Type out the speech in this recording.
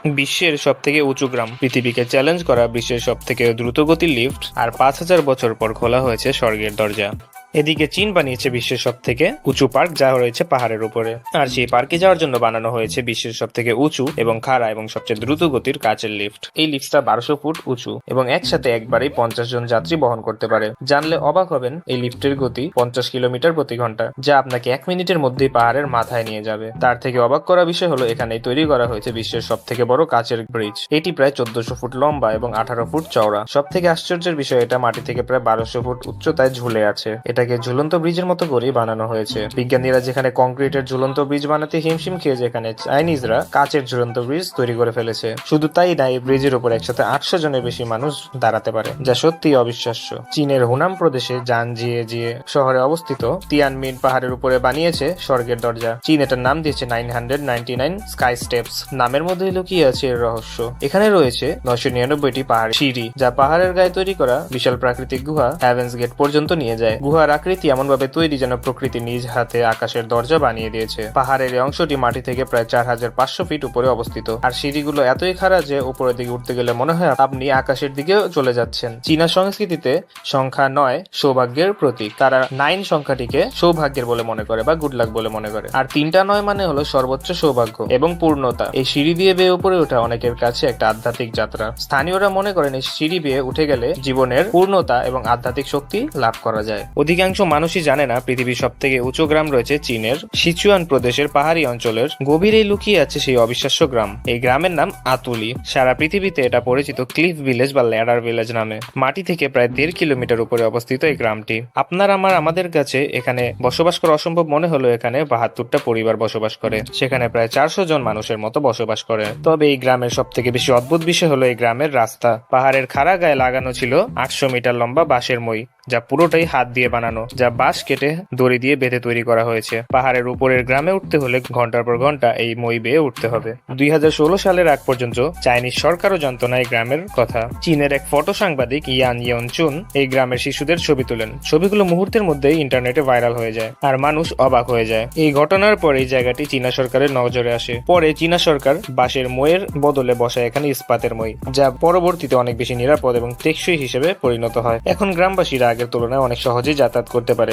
বিশ্বের সবথেকে উঁচু গ্রাম, পৃথিবীকে চ্যালেঞ্জ করা বিশ্বের সবথেকে দ্রুতগতির লিফট, আর ৫,০০০ বছর পর খোলা হয়েছে স্বর্গের দরজা। এদিকে চীন বানিয়েছে বিশ্বের সবথেকে উঁচু পার্ক, যা রয়েছে পাহাড়ের উপরে। আর সেই পার্কে যাওয়ার জন্য বানানো হয়েছে বিশ্বের সবথেকে উঁচু এবং খাড়া এবং সবচেয়ে দ্রুত গতির কাচের লিফট। এই লিফটটা ১২০০ ফুট উঁচু এবং একসাথে একবারেই ৫০ জন যাত্রী বহন করতে পারে। জানলে অবাক হবেন, এই লিফটের গতি ৫০ কিলোমিটার প্রতি ঘন্টা, যা আপনাকে ১ মিনিটের মধ্যেই পাহাড়ের মাথায় নিয়ে যাবে। তার থেকে অবাক করা বিষয় হলো, এখানেই তৈরি করা হয়েছে বিশ্বের সবথেকে বড় কাচের ব্রিজ। এটি প্রায় ১৪০০ ফুট লম্বা এবং ১৮ ফুট চওড়া। সবথেকে আশ্চর্যের বিষয়, এটা মাটি থেকে প্রায় ১২০০ ফুট উচ্চতায় ঝুলে আছে। এটাকে ঝুলন্ত ব্রিজের মতো করেই বানানো হয়েছে। বিজ্ঞানীরা যেখানে কংক্রিটের ঝুলন্ত ব্রিজ বানাতে হিমশিম খেয়ে, যেখানে চাইনিজরা কাচের ঝুলন্ত ব্রিজ তৈরি করে ফেলেছে। শুধু তাই না, এই ব্রিজের উপর একসাথে ৮০০ জনের বেশি মানুষ দাঁড়াতে পারে, যা সত্যি অবিশ্বাস্য। চীনের হুনাম প্রদেশে জানজিয়ে শহরে অবস্থিত তিয়ানমিন পাহাড়ের উপরে বানিয়েছে স্বর্গের দরজা। চীন এটার নাম দিয়েছে 999 স্কাই স্টেপস। নামের মধ্যে লুকিয়ে আছে এর রহস্য। এখানে রয়েছে ৯৯৯টি পাহাড় সিঁড়ি, যা পাহাড়ের গায়ে তৈরি করা বিশাল প্রাকৃতিক গুহা হেভেন্স গেট পর্যন্ত নিয়ে যায়। গুহার আকৃতি এমনভাবে তৈরি যেন প্রকৃতি নিজ হাতে আকাশের দরজা বানিয়ে দিয়েছে। পাহাড়ের এই অংশটি মাটি থেকে প্রায় ৪৫০০ ফিট উপরে অবস্থিত। আর সিঁড়িগুলো এতই খাড়া যে উপরের দিকে উঠতে গেলে মনে হয় আপনি আকাশের দিকেও চলে যাচ্ছেন। চীনা সংস্কৃতিতে সংখ্যা ৯ সৌভাগ্যের প্রতীক। তারা 9 সংখ্যাটিকে সৌভাগ্যের বলে মনে করে বা গুড লাক বলে মনে করে। আর ৩টা ৯ মানে হলো সর্বোচ্চ সৌভাগ্য এবং পূর্ণতা। এই সিঁড়ি দিয়ে বেয়ে উপরে ওঠা অনেকের কাছে একটা আধ্যাত্মিক যাত্রা। স্থানীয়রা মনে করেন এই সিঁড়ি বেয়ে উঠে গেলে জীবনের পূর্ণতা এবং আধ্যাত্মিক শক্তি লাভ করা যায়। অধিকাংশ মানুষই জানে না, পৃথিবীর সবথেকে উঁচু গ্রাম রয়েছে চীনের সিচুয়ান প্রদেশের পাহাড়ি অঞ্চলের গভীরেই লুকিয়ে আছে সেই অবিশ্বাস্য গ্রাম। এই গ্রামের নাম আতুলি। সারা পৃথিবীতে এটা পরিচিত ক্লিফ ভিলেজ বা ল্যাডার ভিলেজ নামে। মাটি থেকে প্রায় ১.৫ কিলোমিটার উপরে অবস্থিত এই গ্রামটি। আমাদের কাছে এখানে বসবাস করা অসম্ভব মনে হলো, এখানে ৭২টা পরিবার বসবাস করে। সেখানে প্রায় ৪০০ জন মানুষের মতো বসবাস করে। তবে এই গ্রামের সবথেকে বেশি অদ্ভুত বিষয় হলো এই গ্রামের রাস্তা। পাহাড়ের খাড়া গায়ে লাগানো ছিল ৮০০ মিটার লম্বা বাঁশের মই, যা পুরোটাই হাত দিয়ে বানানো, যা বাঁশ কেটে দড়ি দিয়ে বেঁধে তৈরি করা হয়েছে। পাহাড়ের উপরের গ্রামে উঠতে হলে ঘন্টার পর ঘন্টা এই মই বেয়ে উঠতে হবে। ২০১৬ সালের আগ পর্যন্ত চাইনিজ সরকারও জানতো না এই গ্রামের কথা। চীনের এক ফটো সাংবাদিক ইয়ান ইয়নচুন এই গ্রামের শিশুদের ছবি তোলেন। ছবিগুলো মুহূর্তের মধ্যেই ইন্টারনেটে ভাইরাল হয়ে যায় আর মানুষ অবাক হয়ে যায়। এই ঘটনার পর এই জায়গাটি চীনা সরকারের নজরে আসে। পরে চীনা সরকার বাঁশের মইয়ের বদলে বসায় এখানে ইস্পাতের মই, যা পরবর্তীতে অনেক বেশি নিরাপদ এবং টেকসই হিসেবে পরিণত হয়। এখন গ্রামবাসীরা আগের তুলনায় অনেক সহজেই যাতায়াত করতে পারে।